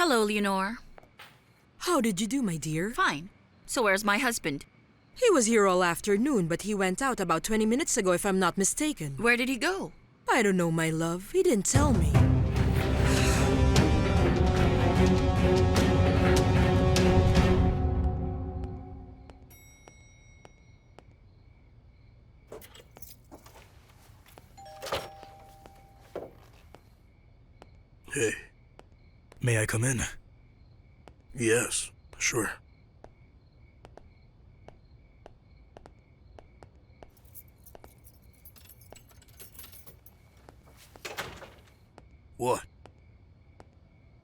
Hello, Leonore. How did you do, my dear? Fine. So where's my husband? He was here all afternoon, but he went out about 20 minutes ago, if I'm not mistaken. Where did he go? I don't know, my love. He didn't tell me. Hey. May I come in? Yes, sure. What?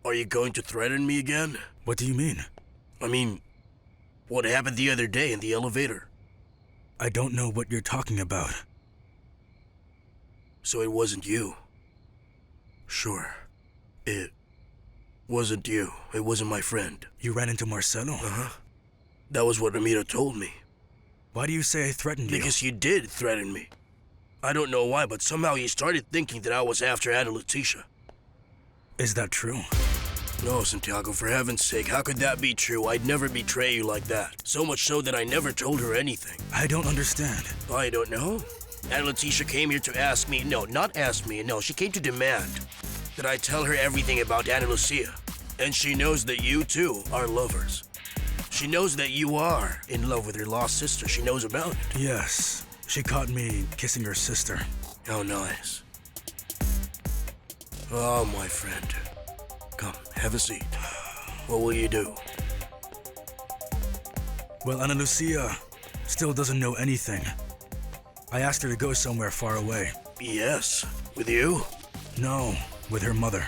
Are you going to threaten me again? What do you mean? I mean, what happened the other day in the elevator? I don't know what you're talking about. So it wasn't you? Sure. It wasn't you. It wasn't my friend. You ran into Marcelo? Uh-huh. That was what Amira told me. Why do you say I threatened you? Because you did threaten me. I don't know why, but somehow you started thinking that I was after Ana Leticia. Is that true? No, Santiago, for heaven's sake, how could that be true? I'd never betray you like that. So much so that I never told her anything. I don't understand. I don't know. Ana Leticia came here to ask me, no, not ask me, no, she came to demand that I tell her everything about Ana Lucia. And she knows that you, too, are lovers. She knows that you are in love with her lost sister. She knows about it. Yes. She caught me kissing her sister. How nice. Oh, my friend. Come, have a seat. What will you do? Well, Ana Lucia still doesn't know anything. I asked her to go somewhere far away. Yes. With you? No, with her mother.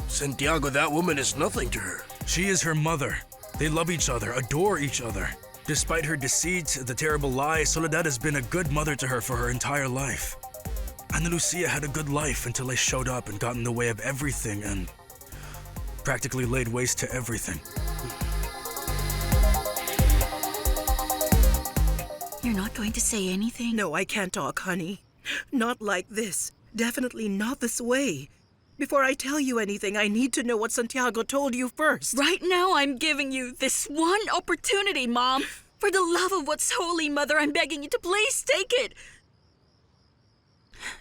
Santiago, that woman is nothing to her. She is her mother. They love each other, adore each other. Despite her deceit, the terrible lies, Soledad has been a good mother to her for her entire life. Ana Lucia had a good life until I showed up and got in the way of everything and practically laid waste to everything. You're not going to say anything? No, I can't talk, honey. Not like this. Definitely not this way. Before I tell you anything, I need to know what Santiago told you first. Right now, I'm giving you this one opportunity, Mom. For the love of what's holy, Mother, I'm begging you to please take it.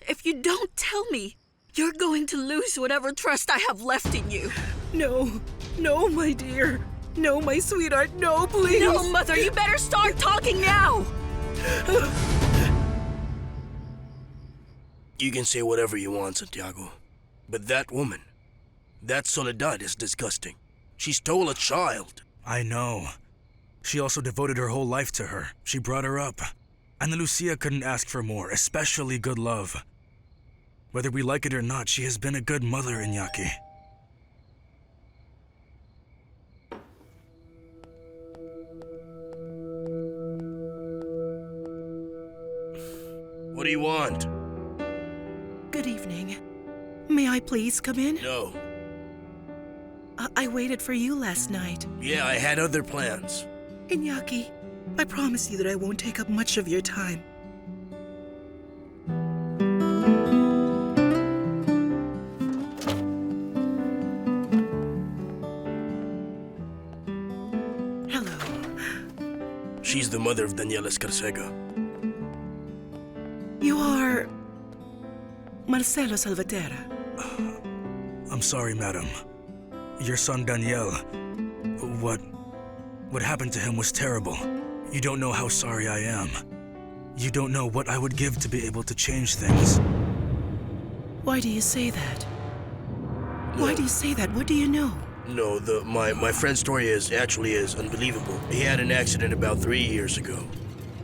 If you don't tell me, you're going to lose whatever trust I have left in you. No, no, my dear. No, my sweetheart, no, please. No, Mother, you better start talking now. You can say whatever you want, Santiago. But that woman, that Soledad is disgusting. She stole a child. I know. She also devoted her whole life to her. She brought her up. Ana Lucia couldn't ask for more, especially good love. Whether we like it or not, she has been a good mother, Iñaki. What do you want? Good evening. May I please come in? No. I waited for you last night. Yeah, I had other plans. Iñaki, I promise you that I won't take up much of your time. Hello. She's the mother of Daniela Escarcega. You are Marcelo Salvatierra. I'm sorry, madam. Your son, Daniel, what happened to him was terrible. You don't know how sorry I am. You don't know what I would give to be able to change things. Why do you say that? Why do you say that? What do you know? No, my friend's story is unbelievable. He had an accident about 3 years ago.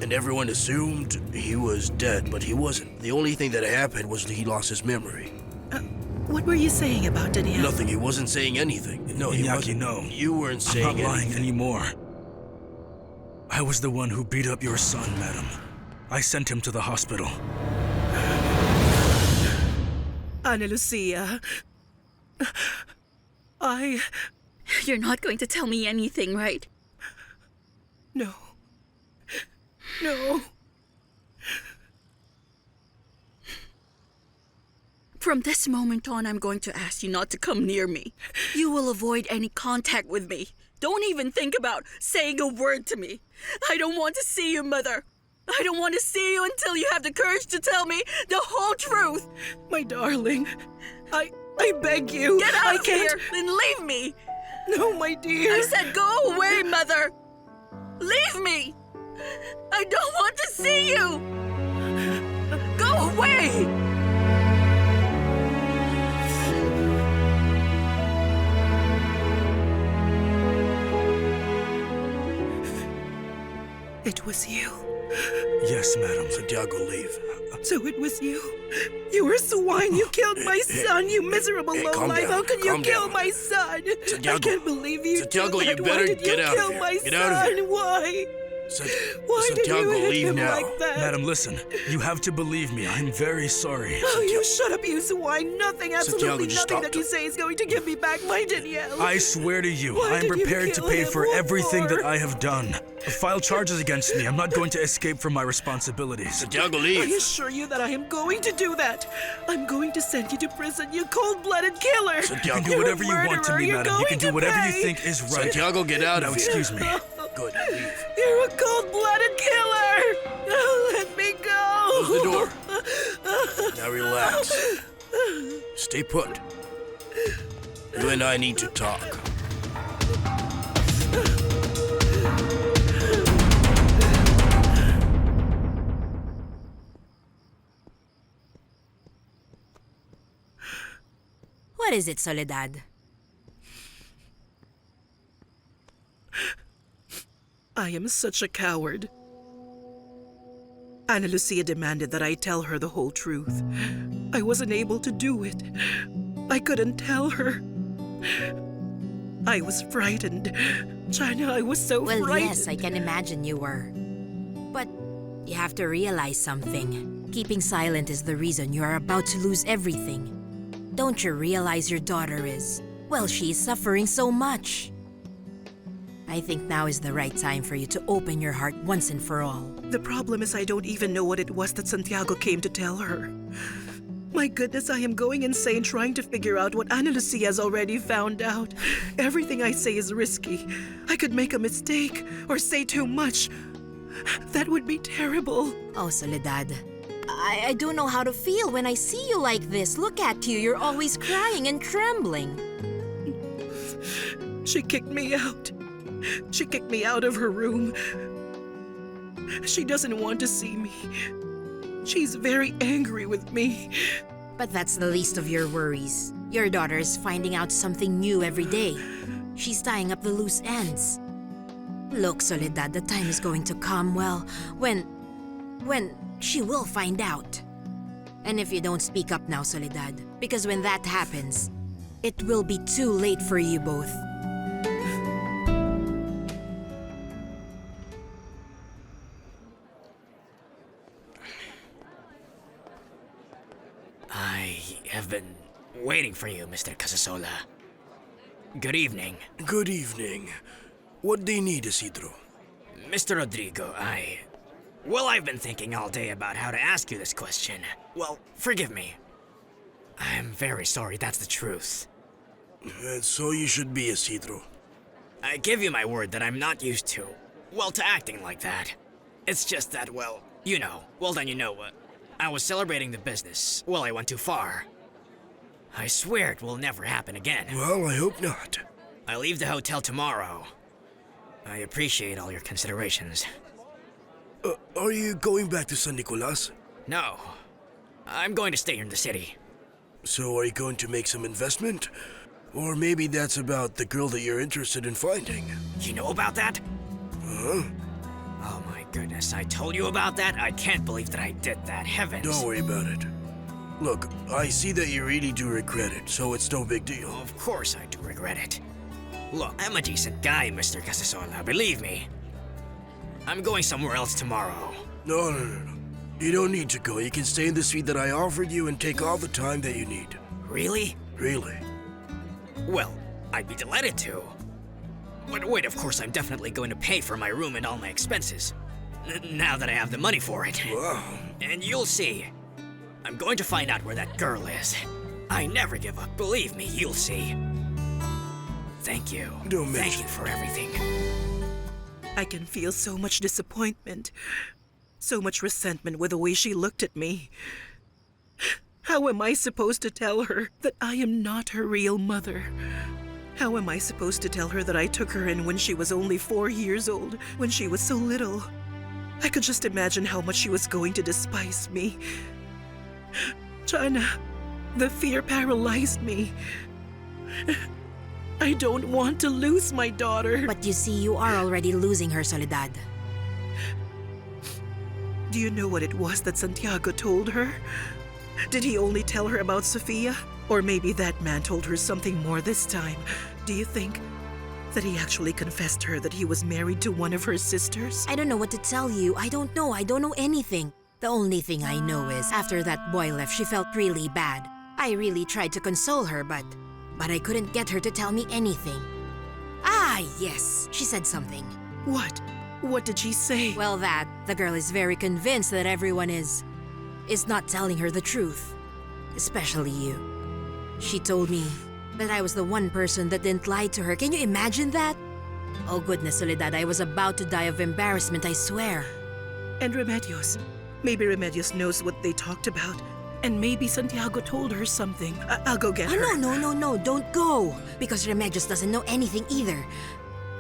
And everyone assumed he was dead, but he wasn't. The only thing that happened was that he lost his memory. What were you saying about Daniel? Nothing. He wasn't saying anything. No, he Iñaki, wasn't. no. You weren't saying I'm not lying anything. anymore. I was the one who beat up your son, madam. I sent him to the hospital. Ana Lucia. You're not going to tell me anything, right? No. No. From this moment on, I'm going to ask you not to come near me. You will avoid any contact with me. Don't even think about saying a word to me. I don't want to see you, Mother. I don't want to see you until you have the courage to tell me the whole truth. My darling, I beg you. Get out I of can't. here and leave me. No, my dear. I said go away, Mother. Leave me. I don't want to see you. Go away. It was you. Yes, madam. Santiago, leave. So it was you. You were swine. You killed my son. You miserable calm lowlife. down, How can you calm kill down. my son? Santiago. I can't believe you Santiago, did you that. better Why did get you out of kill here. my Get out of son? here. Why? Why Santiago, did you hit leave him now. like that? Madam, listen. You have to believe me. I'm very sorry. Oh, you shut up, you swine. Nothing, absolutely Santiago, just nothing stop that you say is going to give me back my Danielle. I swear to you, Why I'm did you prepared to kill pay him? for What everything for? that I have done. File charges against me. I'm not going to escape from my responsibilities. Santiago, I leave. assure you that I am going to do that. I'm going to send you to prison, you cold-blooded killer. Santiago. You can do You're a whatever you want to murderer. me, You're madam. You can going do to whatever you pay. think is right. Santiago, get out Now, of here. excuse me. Good, leave. You're a cold-blooded killer. Let me go. Close the door. Now relax. Stay put. You and I need to talk. What is it, Soledad? I am such a coward. Ana Lucia demanded that I tell her the whole truth. I wasn't able to do it. I couldn't tell her. I was frightened. Chana, I was so Well, frightened. yes, I can imagine you were. But you have to realize something. Keeping silent is the reason you are about to lose everything. Don't you realize your daughter is... Well, she is suffering so much. I think now is the right time for you to open your heart once and for all. The problem is I don't even know what it was that Santiago came to tell her. My goodness, I am going insane trying to figure out what Ana Lucia has already found out. Everything I say is risky. I could make a mistake or say too much. That would be terrible. Oh, Soledad. I don't know how to feel when I see you like this. Look at you, you're always crying and trembling. She kicked me out. She kicked me out of her room. She doesn't want to see me. She's very angry with me. But that's the least of your worries. Your daughter is finding out something new every day. She's tying up the loose ends. Look, Soledad, the time is going to come, well, when she will find out. And if you don't speak up now, Soledad, because when that happens, it will be too late for you both. I have been waiting for you, Mr. Casasola. Good evening. Good evening. What do you need, Isidro? Mr. Rodrigo, Well, I've been thinking all day about how to ask you this question. Well, forgive me. I'm very sorry, that's the truth. And so you should be, Isidro. I give you my word that I'm not used to, to acting like that. It's just that, you know. I was celebrating the business. I went too far. I swear it will never happen again. Well, I hope not. I leave the hotel tomorrow. I appreciate all your considerations. Are you going back to San Nicolas? No. I'm going to stay here in the city. So are you going to make some investment? Or maybe that's about the girl that you're interested in finding. You know about that? Huh? Oh my goodness, I told you about that? I can't believe that I did that, heavens. Don't worry about it. Look, I see that you really do regret it, so it's no big deal. Of course I do regret it. Look, I'm a decent guy, Mr. Casasola, believe me. I'm going somewhere else tomorrow. No. You don't need to go. You can stay in the suite that I offered you and take all the time that you need. Really? Really. Well, I'd be delighted to. But wait, of course I'm definitely going to pay for my room and all my expenses. Now that I have the money for it. Wow. And you'll see. I'm going to find out where that girl is. I never give up. Believe me, you'll see. Thank you. Don't Thank mention you for everything. I can feel so much disappointment, so much resentment with the way she looked at me. How am I supposed to tell her that I am not her real mother? How am I supposed to tell her that I took her in when she was only 4 years old, when she was so little? I could just imagine how much she was going to despise me. Chana, the fear paralyzed me. I don't want to lose my daughter. But you see, you are already losing her, Soledad. Do you know what it was that Santiago told her? Did he only tell her about Sofia? Or maybe that man told her something more this time. Do you think that he actually confessed to her that he was married to one of her sisters? I don't know what to tell you. I don't know anything. The only thing I know is after that boy left, she felt really bad. I really tried to console her, but I couldn't get her to tell me anything. Ah, yes, she said something. What? What did she say? Well, that the girl is very convinced that everyone is not telling her the truth, especially you. She told me that I was the one person that didn't lie to her. Can you imagine that? Oh goodness, Soledad, I was about to die of embarrassment, I swear. And Remedios. Maybe Remedios knows what they talked about. And maybe Santiago told her something. I'll go get her. No, don't go. Because Remedios doesn't know anything either.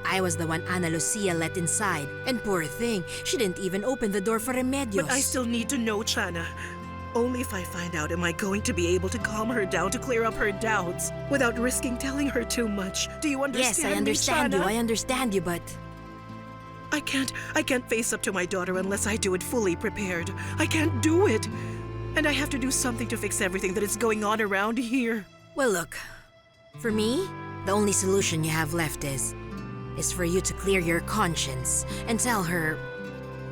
I was the one Ana Lucia let inside. And poor thing, she didn't even open the door for Remedios. But I still need to know, Chana. Only if I find out am I going to be able to calm her down to clear up her doubts without risking telling her too much. Do you understand Yes, I understand me, you. Chana? I understand you, but I can't face up to my daughter unless I do it fully prepared. I can't do it. And I have to do something to fix everything that is going on around here. well, look. For me, the only solution you have left is for you to clear your conscience and tell her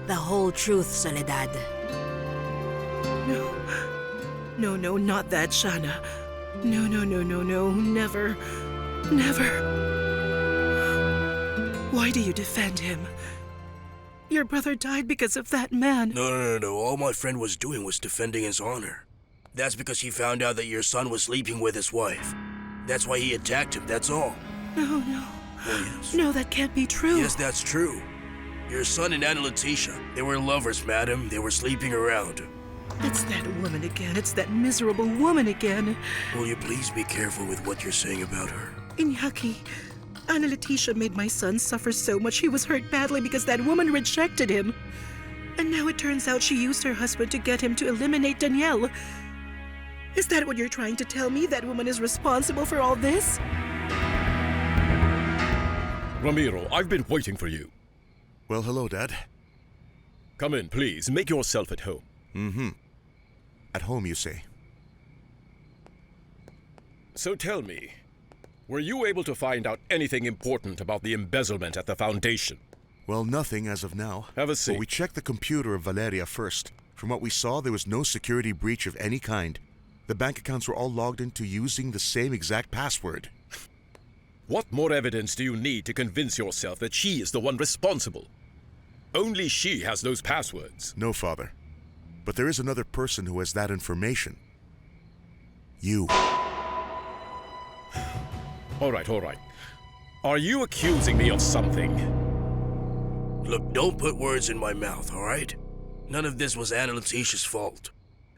the whole truth, Soledad. No, not that, Chana. No, never. Why do you defend him? Your brother died because of that man. No. All my friend was doing was defending his honor. That's because he found out that your son was sleeping with his wife. That's why he attacked him, that's all. No. Oh, yes. No, that can't be true. Yes, that's true. Your son and Ana Leticia, they were lovers, madam. They were sleeping around. It's that woman again. It's that miserable woman again. Will you please be careful with what you're saying about her? Iñaki, Ana Leticia made my son suffer so much he was hurt badly because that woman rejected him. And now it turns out she used her husband to get him to eliminate Danielle. Is that what you're trying to tell me? That woman is responsible for all this? Ramiro, I've been waiting for you. Well, hello, Dad. Come in, please. Make yourself at home. At home, you say? So tell me, were you able to find out anything important about the embezzlement at the Foundation? Well, nothing as of now. Have a seat. But we checked the computer of Valeria first. From what we saw, there was no security breach of any kind. The bank accounts were all logged into using the same exact password. What more evidence do you need to convince yourself that she is the one responsible? Only she has those passwords. No, Father. But there is another person who has that information. You. All right. Are you accusing me of something? Look, don't put words in my mouth, all right? None of this was Ana Leticia's fault.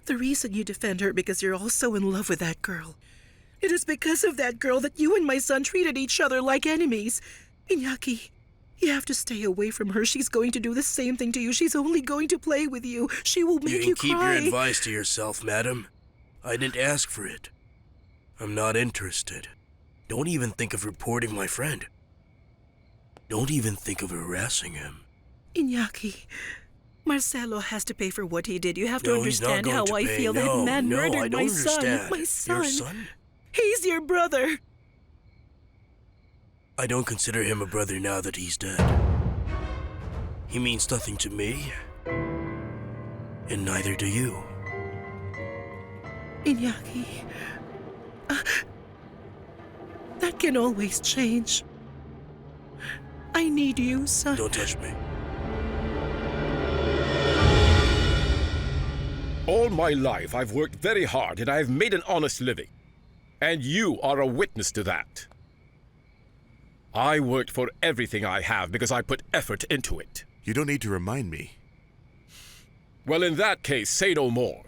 The reason you defend her because you're all so in love with that girl. It is because of that girl that you and my son treated each other like enemies. Iñaki, you have to stay away from her. She's going to do the same thing to you. She's only going to play with you. She will make you can keep cry. your advice to yourself, madam. I didn't ask for it. I'm not interested. Don't even think of reporting my friend. Don't even think of harassing him. Iñaki, Marcelo has to pay for what he did. You have to No, he's not understand going how to I pay. feel. No, That man no, murdered I don't my son. understand. My son. Your son? He's your brother. I don't consider him a brother now that he's dead. He means nothing to me, and neither do you. Iñaki, that can always change. I need you, son. Don't touch me. All my life, I've worked very hard and I've made an honest living. And you are a witness to that. I worked for everything I have because I put effort into it. You don't need to remind me. Well, in that case, say no more.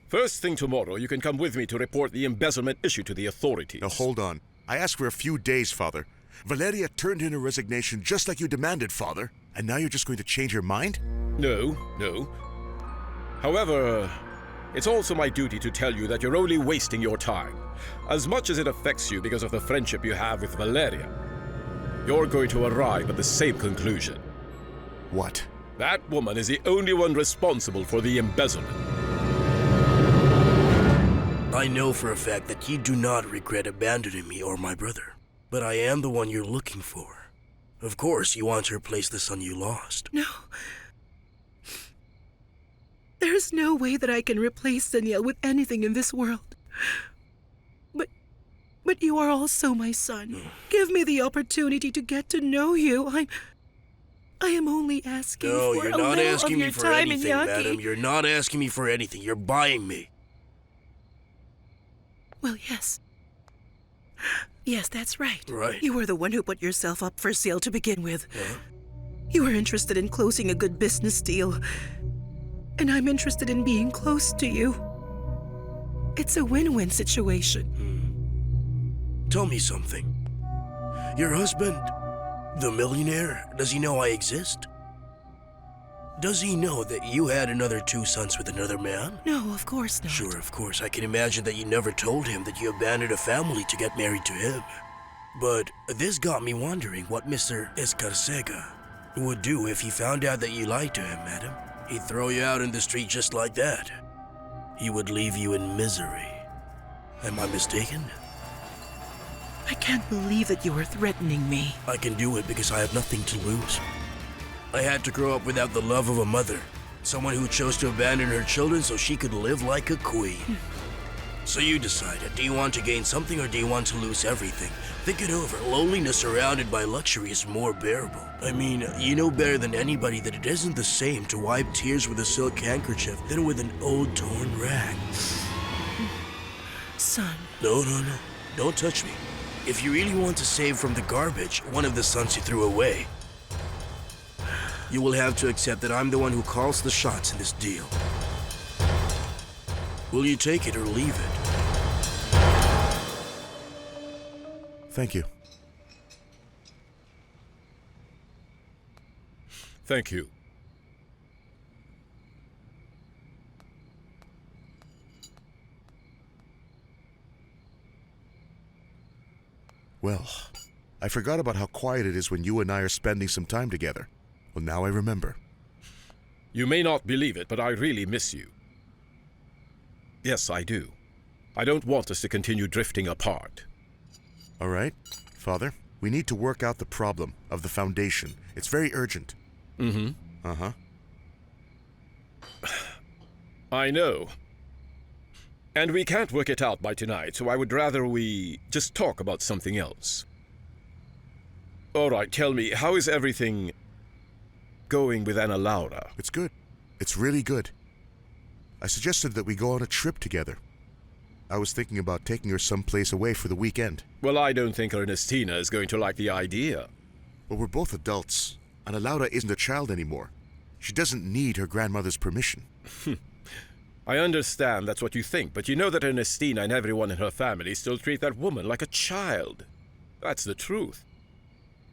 First thing tomorrow, you can come with me to report the embezzlement issue to the authorities. Now, hold on. I asked for a few days, Father. Valeria turned in her resignation just like you demanded, Father. And now you're just going to change your mind? No. However, it's also my duty to tell you that you're only wasting your time. As much as it affects you because of the friendship you have with Valeria, you're going to arrive at the same conclusion. What? That woman is the only one responsible for the embezzlement. I know for a fact that you do not regret abandoning me or my brother. But I am the one you're looking for. Of course, you want to replace the son you lost. No. There's no way that I can replace Danielle with anything in this world. But you are also my son. Give me the opportunity to get to know you. I am only asking No, for you're a not little asking of me your for time anything, in Yaki. madam. You're not asking me for anything. You're buying me. Well, yes. Yes, that's right. Right. You were the one who put yourself up for sale to begin with. Huh? You were interested in closing a good business deal. And I'm interested in being close to you. It's a win-win situation. Tell me something. Your husband, the millionaire, does he know I exist? Does he know that you had another 2 sons with another man? No, of course not. Sure, of course. I can imagine that you never told him that you abandoned a family to get married to him. But this got me wondering what Mr. Escarcega would do if he found out that you lied to him, madam. He'd throw you out in the street just like that. He would leave you in misery. Am I mistaken? I can't believe that you are threatening me. I can do it because I have nothing to lose. I had to grow up without the love of a mother. Someone who chose to abandon her children so she could live like a queen. So you decided, do you want to gain something or do you want to lose everything? Think it over. Loneliness surrounded by luxury is more bearable. I mean, you know better than anybody that it isn't the same to wipe tears with a silk handkerchief than with an old torn rag. Son. No. Don't touch me. If you really want to save from the garbage, one of the sons you threw away, you will have to accept that I'm the one who calls the shots in this deal. Will you take it or leave it? Thank you. Thank you. Well, I forgot about how quiet it is when you and I are spending some time together. Well, now I remember. You may not believe it, but I really miss you. Yes, I do. I don't want us to continue drifting apart. All right, Father, we need to work out the problem of the foundation. It's very urgent. Mm-hmm. Uh-huh. I know. And we can't work it out by tonight, so I would rather we just talk about something else. All right, tell me, how is everything going with Anna Laura? It's good. It's really good. I suggested that we go on a trip together. I was thinking about taking her someplace away for the weekend. Well, I don't think Ernestina is going to like the idea. But we're both adults. Anna Laura isn't a child anymore. She doesn't need her grandmother's permission. I understand that's what you think, but you know that Ernestina and everyone in her family still treat that woman like a child. That's the truth.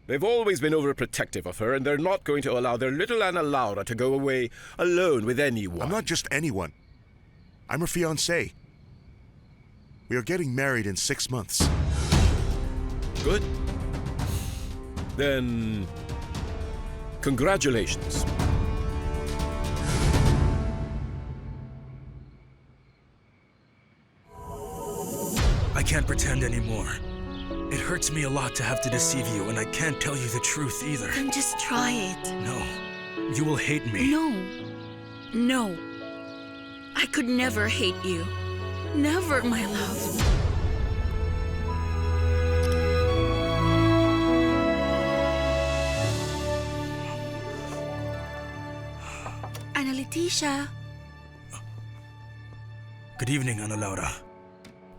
They've always been overprotective of her, and they're not going to allow their little Anna Laura to go away alone with anyone. I'm not just anyone. I'm her fiancé. We are getting married in 6 months. Good. Then, congratulations. I can't pretend anymore. It hurts me a lot to have to deceive you, and I can't tell you the truth either. Then just try it. No, you will hate me. No. I could never hate you. Never, my love. Ana Leticia. Good evening, Ana Laura.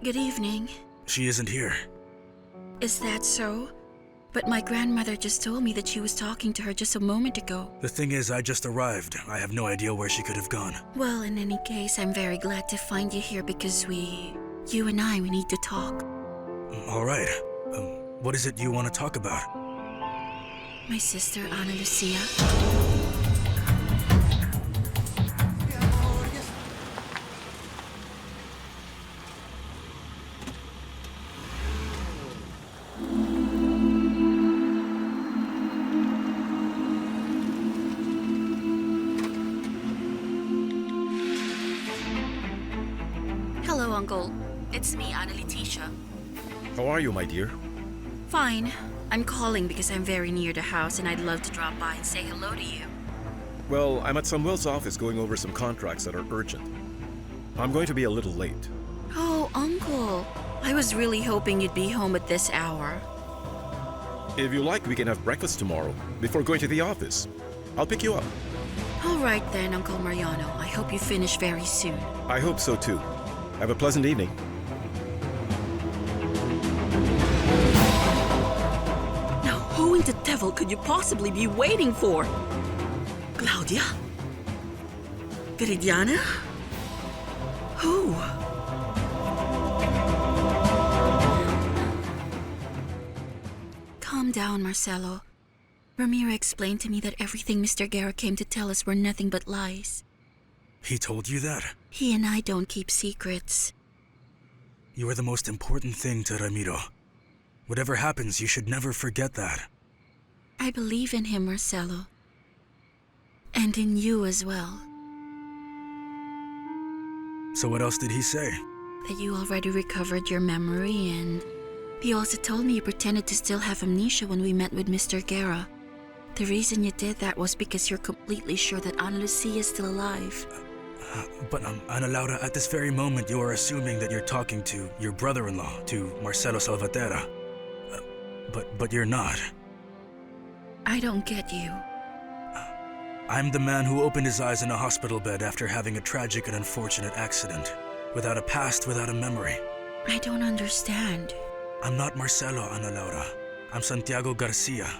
Good evening. She isn't here. Is that so? But my grandmother just told me that she was talking to her just a moment ago. The thing is, I just arrived. I have no idea where she could have gone. Well, in any case, I'm very glad to find you here because you and I, we need to talk. All right. What is it you want to talk about? My sister, Ana Lucia. Hello, Uncle. It's me, Ana Leticia. How are you, my dear? Fine. I'm calling because I'm very near the house and I'd love to drop by and say hello to you. Well, I'm at Samuel's office going over some contracts that are urgent. I'm going to be a little late. Oh, Uncle. I was really hoping you'd be home at this hour. If you like, we can have breakfast tomorrow before going to the office. I'll pick you up. All right then, Uncle Mariano. I hope you finish very soon. I hope so too. Have a pleasant evening. Now, who in the devil could you possibly be waiting for? Claudia? Viridiana? Who? Calm down, Marcelo. Ramiro explained to me that everything Mr. Guerra came to tell us were nothing but lies. He told you that? He and I don't keep secrets. You are the most important thing to Ramiro. Whatever happens, you should never forget that. I believe in him, Marcelo. And in you as well. So what else did he say? That you already recovered your memory, and he also told me you pretended to still have amnesia when we met with Mr. Guerra. The reason you did that was because you're completely sure that Ana Lucia is still alive. But Ana Laura, at this very moment, you are assuming that you're talking to your brother-in-law, to Marcelo Salvatierra. But you're not. I don't get you. I'm the man who opened his eyes in a hospital bed after having a tragic and unfortunate accident. Without a past, without a memory. I don't understand. I'm not Marcelo, Ana Laura. I'm Santiago Garcia.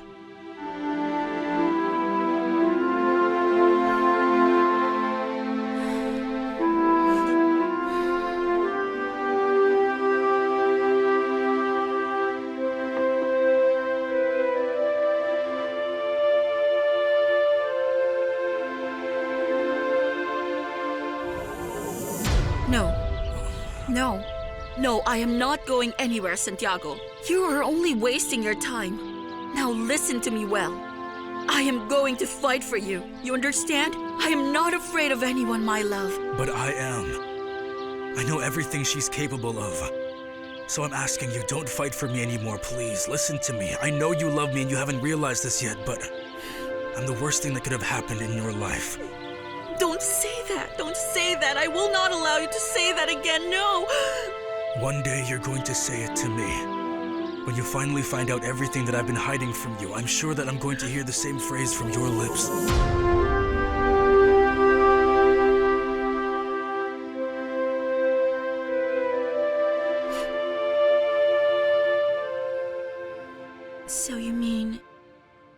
No, I am not going anywhere, Santiago. You are only wasting your time. Now listen to me well. I am going to fight for you. You understand? I am not afraid of anyone, my love. But I am. I know everything she's capable of. So I'm asking you, don't fight for me anymore, please. Listen to me. I know you love me and you haven't realized this yet, but I'm the worst thing that could have happened in your life. Don't say that. Don't say that. I will not allow you to say that again. No. One day you're going to say it to me. When you finally find out everything that I've been hiding from you, I'm sure that I'm going to hear the same phrase from your lips. So you mean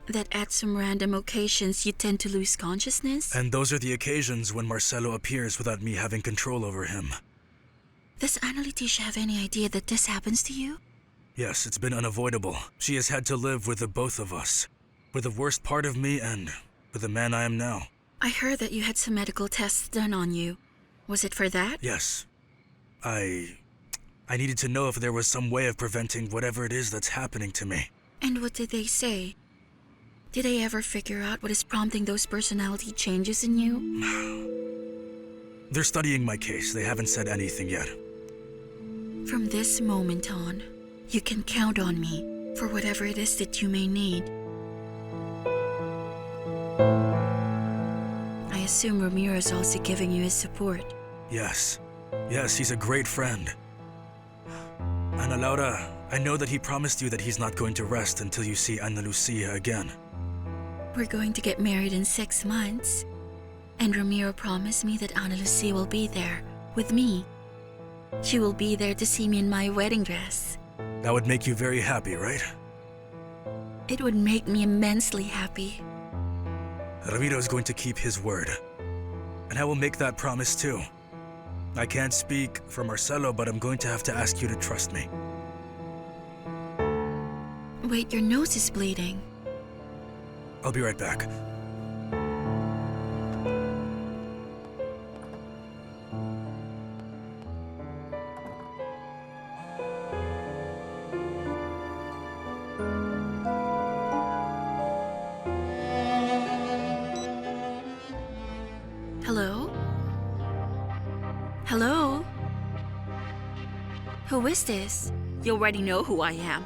that at some random occasions you tend to lose consciousness? And those are the occasions when Marcelo appears without me having control over him. Does Ana Leticia have any idea that this happens to you? Yes, it's been unavoidable. She has had to live with the both of us. With the worst part of me and with the man I am now. I heard that you had some medical tests done on you. Was it for that? Yes. I needed to know if there was some way of preventing whatever it is that's happening to me. And what did they say? Did they ever figure out what is prompting those personality changes in you? They're studying my case. They haven't said anything yet. From this moment on, you can count on me for whatever it is that you may need. I assume Ramiro is also giving you his support. Yes. Yes, he's a great friend. Ana Laura, I know that he promised you that he's not going to rest until you see Ana Lucia again. We're going to get married in 6 months. And Ramiro promised me that Ana Lucia will be there, with me. She will be there to see me in my wedding dress. That would make you very happy, right? It would make me immensely happy. Ramiro is going to keep his word. And I will make that promise too. I can't speak for Marcelo, but I'm going to have to ask you to trust me. Wait, your nose is bleeding. I'll be right back. Hello? Hello? Who is this? You already know who I am.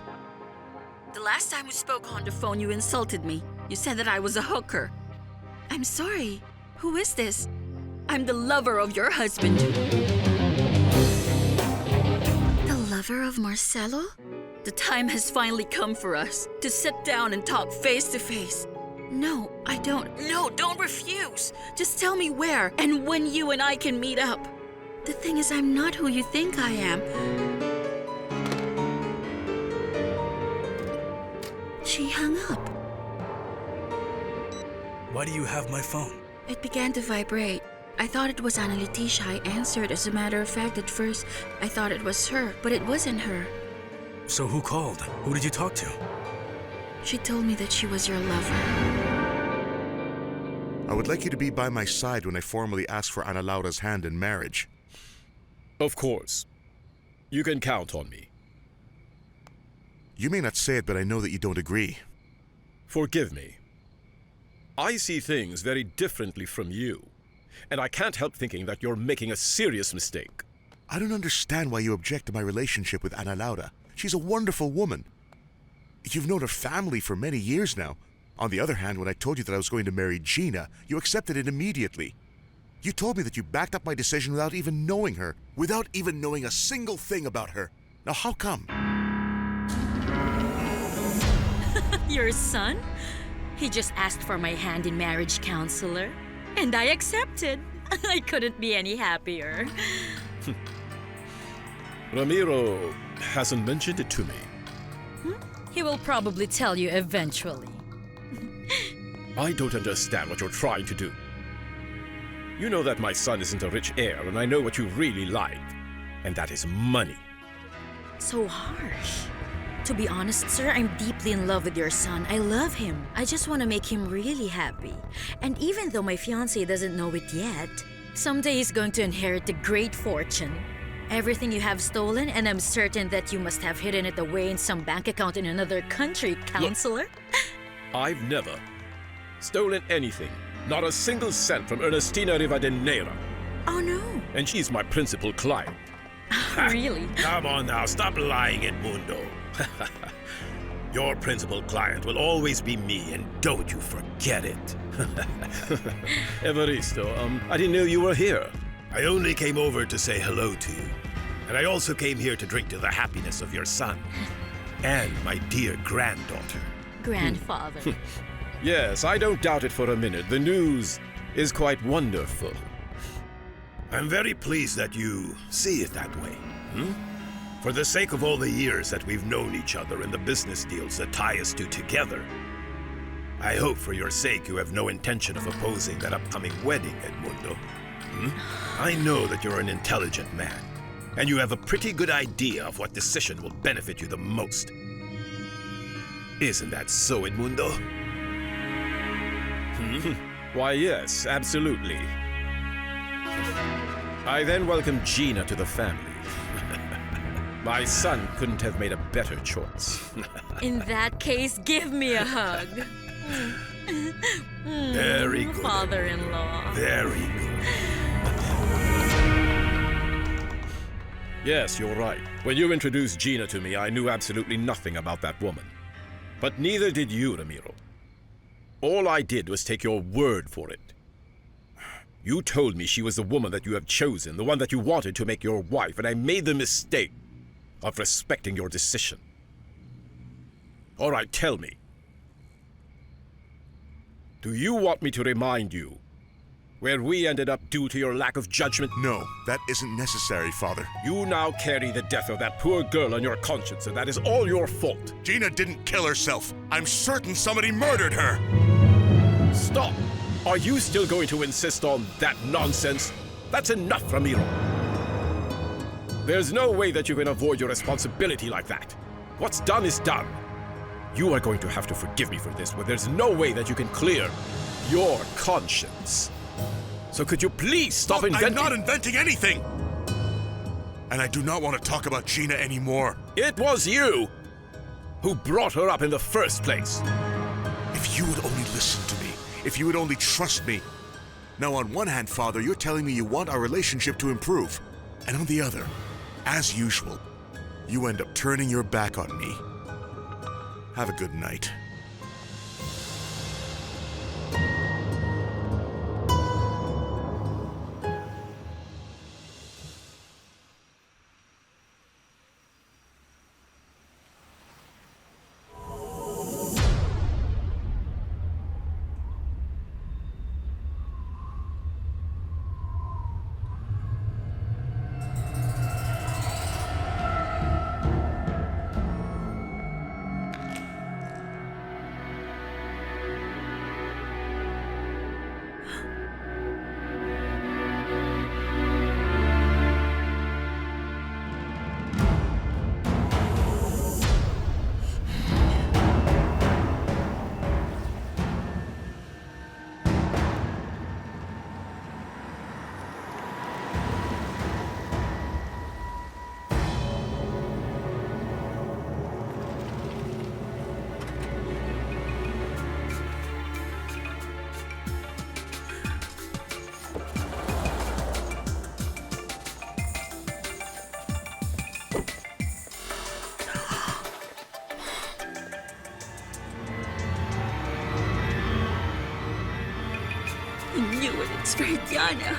The last time we spoke on the phone, you insulted me. You said that I was a hooker. I'm sorry. Who is this? I'm the lover of your husband. The lover of Marcelo? The time has finally come for us to sit down and talk face to face. No, I don't. No, don't refuse. Just tell me where and when you and I can meet up. The thing is, I'm not who you think I am. She hung up. Why do you have my phone? It began to vibrate. I thought it was Ana Leticia. I answered. As a matter of fact, at first, I thought it was her, but it wasn't her. So who called? Who did you talk to? She told me that she was your lover. I would like you to be by my side when I formally ask for Ana Laura's hand in marriage. Of course. You can count on me. You may not say it, but I know that you don't agree. Forgive me. I see things very differently from you, and I can't help thinking that you're making a serious mistake. I don't understand why you object to my relationship with Ana Laura. She's a wonderful woman. You've known her family for many years now. On the other hand, when I told you that I was going to marry Gina, you accepted it immediately. You told me that you backed up my decision without even knowing her, without even knowing a single thing about her. Now how come? Your son? He just asked for my hand in marriage, counselor. And I accepted. I couldn't be any happier. Ramiro hasn't mentioned it to me. He will probably tell you eventually. I don't understand what you're trying to do. You know that my son isn't a rich heir, and I know what you really like. And that is money. So harsh. To be honest, sir, I'm deeply in love with your son. I love him. I just want to make him really happy. And even though my fiancé doesn't know it yet, someday he's going to inherit a great fortune. Everything you have stolen, and I'm certain that you must have hidden it away in some bank account in another country, counselor. I've never stolen anything. Not a single cent from Ernestina Rivadeneira. Oh, no. And she's my principal client. Really? Come on now, stop lying, Edmundo. Your principal client will always be me, and don't you forget it. Evaristo, I didn't know you were here. I only came over to say hello to you. And I also came here to drink to the happiness of your son. And my dear granddaughter. Grandfather. Yes, I don't doubt it for a minute. The news is quite wonderful. I'm very pleased that you see it that way. For the sake of all the years that we've known each other and the business deals that tie us two together, I hope for your sake you have no intention of opposing that upcoming wedding, Edmundo. I know that you're an intelligent man, and you have a pretty good idea of what decision will benefit you the most. Isn't that so, Edmundo? Why, yes, absolutely. I then welcomed Gina to the family. My son couldn't have made a better choice. In that case, give me a hug. Very good. Father-in-law. Very good. Yes, you're right. When you introduced Gina to me, I knew absolutely nothing about that woman. But neither did you, Ramiro. All I did was take your word for it. You told me she was the woman that you have chosen, the one that you wanted to make your wife, and I made the mistake of respecting your decision. All right, tell me. Do you want me to remind you where we ended up due to your lack of judgment? No, that isn't necessary, Father. You now carry the death of that poor girl on your conscience, and that is all your fault. Gina didn't kill herself. I'm certain somebody murdered her. Stop! Are you still going to insist on that nonsense? That's enough, Ramiro. There's no way that you can avoid your responsibility like that. What's done is done. You are going to have to forgive me for this, but there's no way that you can clear your conscience. So could you please stop inventing— I'm not inventing anything! And I do not want to talk about Gina anymore. It was you who brought her up in the first place. If you would only listen to me, if you would only trust me. Now, on one hand, Father, you're telling me you want our relationship to improve. And on the other, as usual, you end up turning your back on me. Have a good night. I knew it. It's Diana.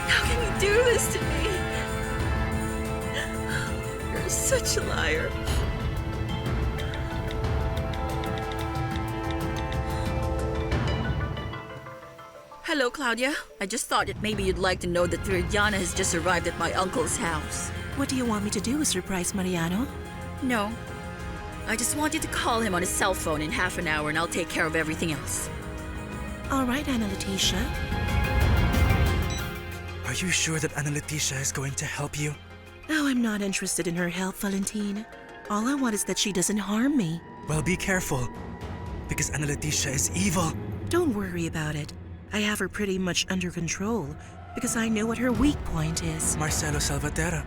How can you do this to me? You're such a liar. Hello, Claudia. I just thought that maybe you'd like to know that Diana has just arrived at my uncle's house. What do you want me to do, surprise Mariano? No. I just want you to call him on his cell phone in half an hour and I'll take care of everything else. All right, Ana Leticia. Are you sure that Ana Leticia is going to help you? Oh, I'm not interested in her help, Valentine. All I want is that she doesn't harm me. Well, be careful, because Ana Leticia is evil. Don't worry about it. I have her pretty much under control, because I know what her weak point is. Marcelo Salvatierra.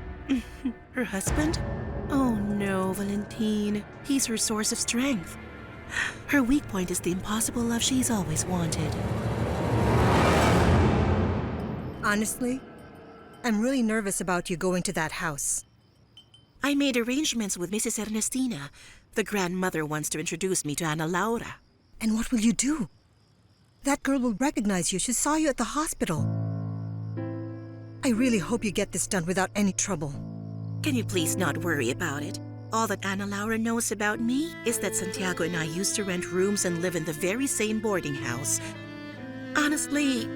Her husband? Oh no, Valentine. He's her source of strength. Her weak point is the impossible love she's always wanted. Honestly, I'm really nervous about you going to that house. I made arrangements with Mrs. Ernestina. The grandmother wants to introduce me to Ana Laura. And what will you do? That girl will recognize you. She saw you at the hospital. I really hope you get this done without any trouble. Can you please not worry about it? All that Ana Laura knows about me is that Santiago and I used to rent rooms and live in the very same boarding house. Honestly,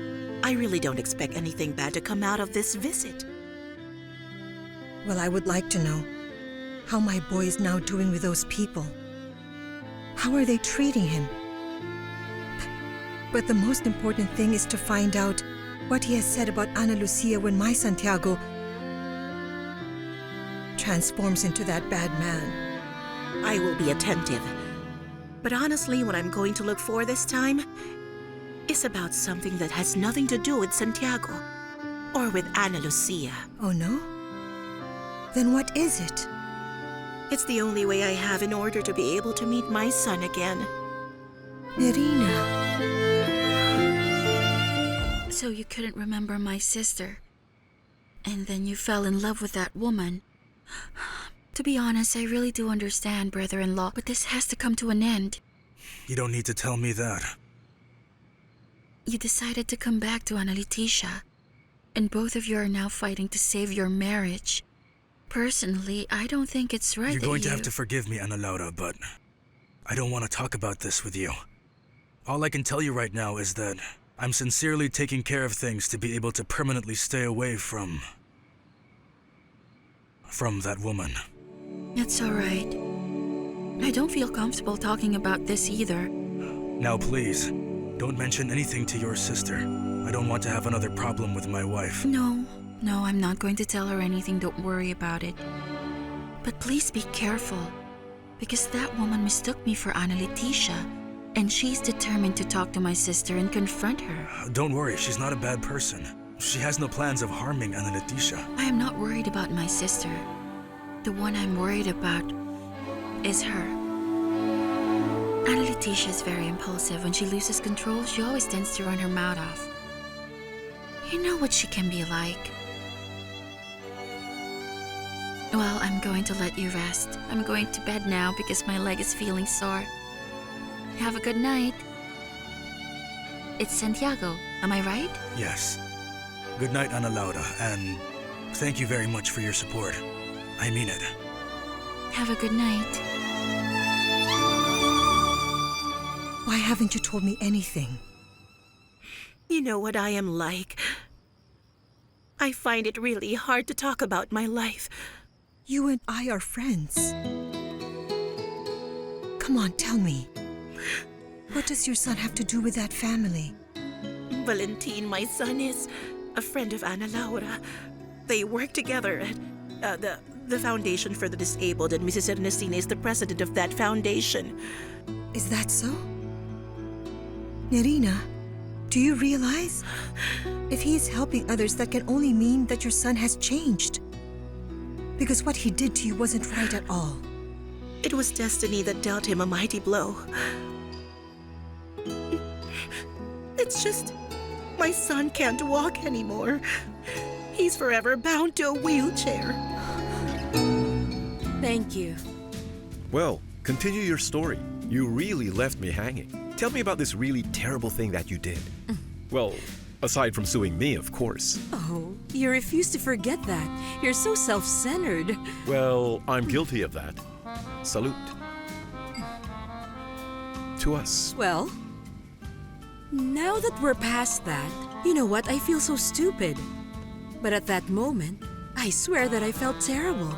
I really don't expect anything bad to come out of this visit. Well, I would like to know how my boy is now doing with those people. How are they treating him? But the most important thing is to find out what he has said about Ana Lucia when my Santiago transforms into that bad man. I will be attentive. But honestly, what I'm going to look for this time is about something that has nothing to do with Santiago or with Ana Lucia. Oh no? Then what is it? It's the only way I have in order to be able to meet my son again. Irina. So you couldn't remember my sister. And then you fell in love with that woman. To be honest, I really do understand, brother-in-law, but this has to come to an end. You don't need to tell me that. You decided to come back to Ana Leticia, and both of you are now fighting to save your marriage. Personally, I don't think it's right You're that going to you... have to forgive me, Ana Laura, but I don't want to talk about this with you. All I can tell you right now is that I'm sincerely taking care of things to be able to permanently stay away from that woman. It's all right. I don't feel comfortable talking about this either. Now please, don't mention anything to your sister. I don't want to have another problem with my wife. No, I'm not going to tell her anything. Don't worry about it. But please be careful, because that woman mistook me for Ana Leticia, and she's determined to talk to my sister and confront her. Don't worry, she's not a bad person. She has no plans of harming Ana Leticia. I am not worried about my sister. The one I'm worried about is her. Ana Leticia is very impulsive. When she loses control, she always tends to run her mouth off. You know what she can be like. Well, I'm going to let you rest. I'm going to bed now because my leg is feeling sore. Have a good night. It's Santiago, am I right? Yes. Good night, Ana Laura, and thank you very much for your support. I mean it. Have a good night. Why haven't you told me anything? You know what I am like. I find it really hard to talk about my life. You and I are friends. Come on, tell me. What does your son have to do with that family? Valentin, my son, is a friend of Ana Laura. They work together at the Foundation for the Disabled, and Mrs. Ernestina is the president of that foundation. Is that so? Nerina, do you realize? If he is helping others, that can only mean that your son has changed. Because what he did to you wasn't right at all. It was destiny that dealt him a mighty blow. It's just, my son can't walk anymore. He's forever bound to a wheelchair. Thank you. Well, continue your story. You really left me hanging. Tell me about this really terrible thing that you did. Well, aside from suing me, of course. Oh, you refuse to forget that. You're so self-centered. Well, I'm guilty of that. Salute. To us. Well, now that we're past that, you know what? I feel so stupid. But at that moment, I swear that I felt terrible.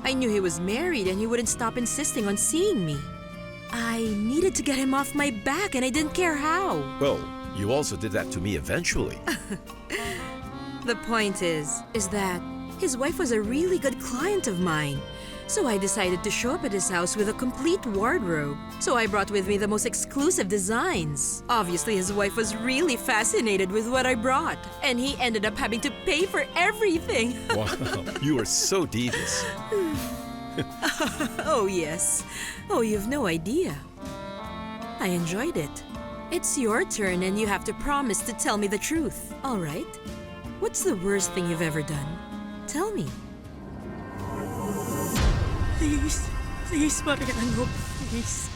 I knew he was married and he wouldn't stop insisting on seeing me. I needed to get him off my back and I didn't care how. Well, you also did that to me eventually. The point is that his wife was a really good client of mine. So I decided to show up at his house with a complete wardrobe. So I brought with me the most exclusive designs. Obviously, his wife was really fascinated with what I brought. And he ended up having to pay for everything. Wow, you are so devious. Oh, yes. Oh, you've no idea. I enjoyed it. It's your turn and you have to promise to tell me the truth, all right? What's the worst thing you've ever done? Tell me. Please, Mariano, please.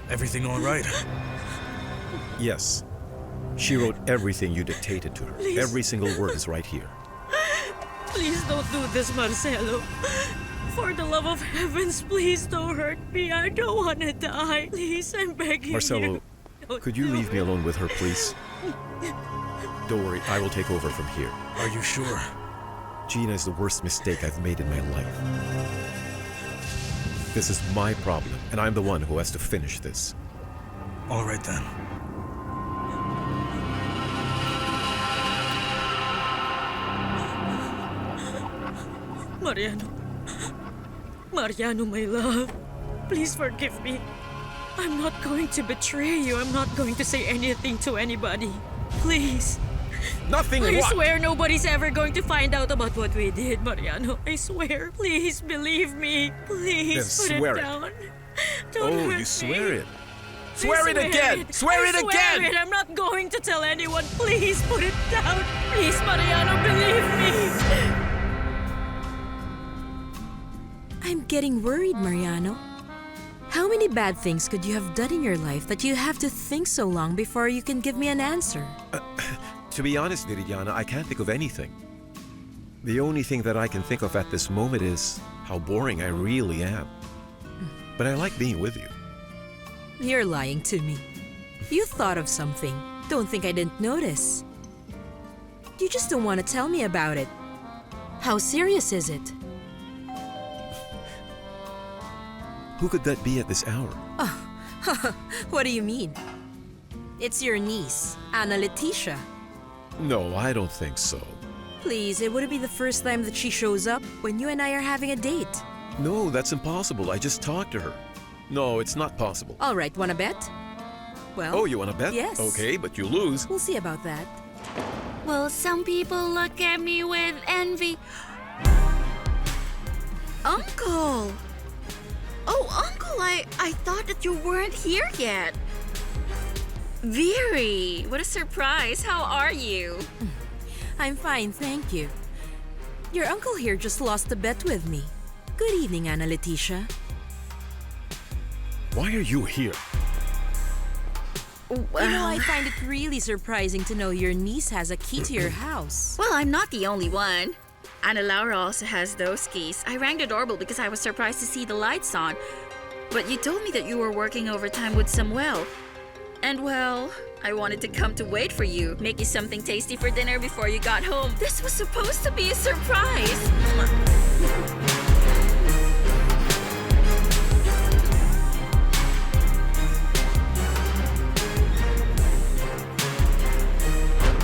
Everything all right? Yes. She wrote everything you dictated to her. Please. Every single word is right here. Please don't do this, Marcelo. For the love of heavens, please don't hurt me. I don't want to die. Please, I'm begging Marcelo, you. Don't could you do leave me it. alone with her, please? Don't worry, I will take over from here. Are you sure? Gina is the worst mistake I've made in my life. This is my problem, and I'm the one who has to finish this. All right then. Mariano, my love. Please forgive me. I'm not going to betray you. I'm not going to say anything to anybody. Please. Nothing I what? swear nobody's ever going to find out about what we did, Mariano. I swear. Please believe me. Please Then put swear it it. down. Don't Oh, hurt you swear me. it. Swear it again! Swear it again! I'm not going to tell anyone. Please put it down. Please, Mariano, believe me. I'm getting worried, Mariano. How many bad things could you have done in your life that you have to think so long before you can give me an answer? To be honest, Viridiana, I can't think of anything. The only thing that I can think of at this moment is how boring I really am. But I like being with you. You're lying to me. You thought of something. Don't think I didn't notice. You just don't want to tell me about it. How serious is it? Who could that be at this hour? What do you mean? It's your niece, Anna Leticia. No, I don't think so. Please, it wouldn't be the first time that she shows up when you and I are having a date. No, that's impossible. I just talked to her. No, it's not possible. All right, wanna bet? Well... Oh, you want to bet? Yes. Okay, but you lose. We'll see about that. Well, some people look at me with envy. Uncle! Oh, Uncle, I thought that you weren't here yet. Very, what a surprise. How are you? I'm fine, thank you. Your uncle here just lost a bet with me. Good evening, Anna Leticia. Why are you here? You know, I find it really surprising to know your niece has a key to your house. Well, I'm not the only one. Anna Laura also has those keys. I rang the doorbell because I was surprised to see the lights on. But you told me that you were working overtime with Samuel. And well, I wanted to come to wait for you, make you something tasty for dinner before you got home. This was supposed to be a surprise.